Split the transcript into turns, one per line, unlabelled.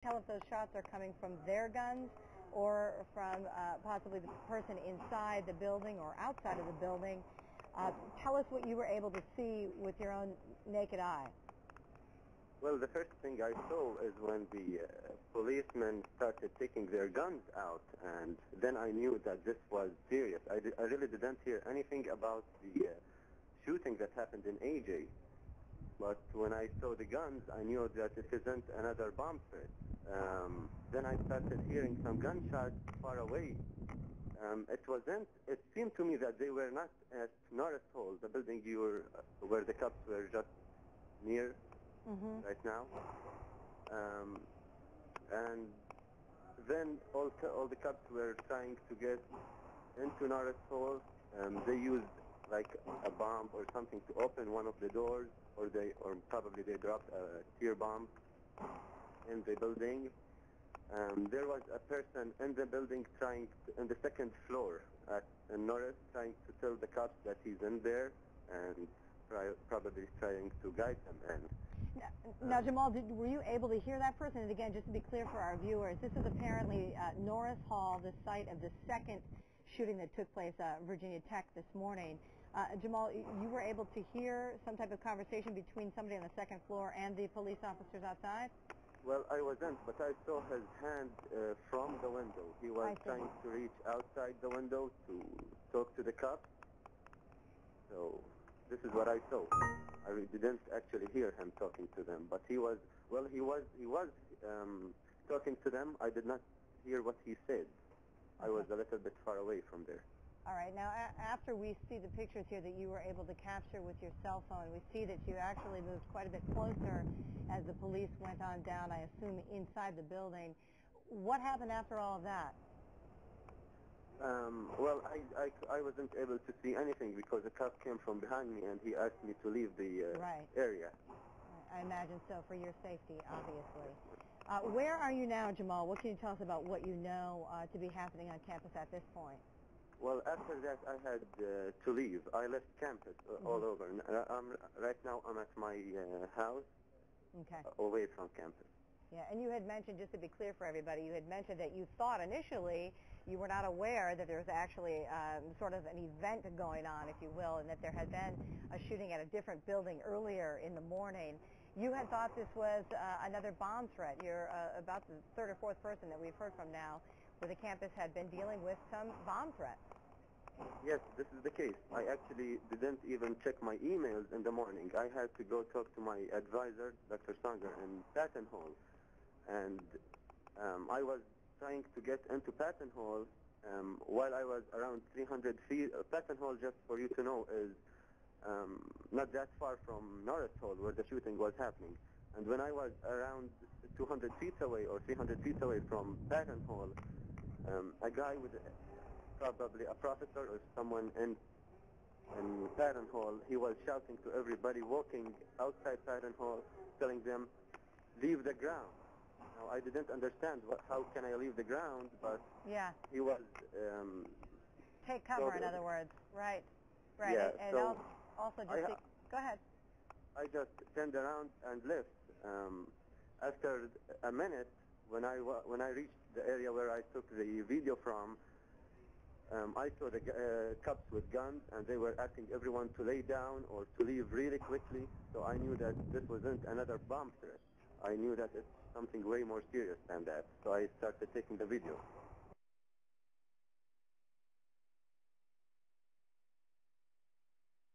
tell if those shots are coming from their guns or from possibly the person inside the building or outside of the building. Tell us what you were able to see with your own naked eye.
Well, the first thing I saw is when the policemen started taking their guns out, and then I knew that this was serious. I really didn't hear anything about the shooting that happened in AJ. But when I saw the guns, I knew that it isn't another bomb threat. Then I started hearing some gunshots far away. It seemed to me that they were not at Norris Hall, the building where the cops were just near right now. And then all the cops were trying to get into Norris Hall. They used like a bomb or something to open one of the doors, or probably they dropped a tear bomb in the building. There was a person in the building in the second floor in Norris, trying to tell the cops that he's in there and probably trying to guide them in.
Now, Jamal, were you able to hear that person? And again, just to be clear for our viewers, this is apparently Norris Hall, the site of the second shooting that took place at Virginia Tech this morning. Jamal, you were able to hear some type of conversation between somebody on the second floor and the police officers outside?
Well, I wasn't, but I saw his hand from the window. He was trying to reach outside the window to talk to the cops. So this is what I saw. I didn't actually hear him talking to them, but he was talking to them. I did not hear what he said. I was a little bit far away from there.
All right. Now, after we see the pictures here that you were able to capture with your cell phone, we see that you actually moved quite a bit closer as the police went on down, I assume, inside the building. What happened after all of that?
Well, I wasn't able to see anything because the cop came from behind me and he asked me to leave the area.
I imagine so, for your safety, obviously. Where are you now, Jamal? What can you tell us about what you know to be happening on campus at this point?
Well, after that, I had to leave. I left campus all over. Right now, I'm at my house, away from campus.
Yeah, and you had mentioned, just to be clear for everybody, you had mentioned that you thought initially you were not aware that there was actually sort of an event going on, if you will, and that there had been a shooting at a different building earlier in the morning. You had thought this was another bomb threat. You're about the third or fourth person that we've heard from now where the campus had been dealing with some bomb threats.
Yes, this is the case. I actually didn't even check my emails in the morning. I had to go talk to my advisor, Dr. Sanger, in Patton Hall. And I was trying to get into Patton Hall while I was around 300 feet. Patton Hall, just for you to know, is not that far from Norris Hall, where the shooting was happening. And when I was around 200 feet away or 300 feet away from Patton Hall, a guy with probably a professor or someone in Patton Hall, he was shouting to everybody walking outside Patton Hall, telling them, leave the ground. Now, I didn't understand how can I leave the ground, but he was...
take cover, in other words. Right.
Yeah,
and
so
also just... go ahead.
I just turned around and left. After a minute, when I reached the area where I took the video from, I saw the cops with guns, and they were asking everyone to lay down or to leave really quickly. So I knew that this wasn't another bomb threat. I knew that it's something way more serious than that. So I started taking the video.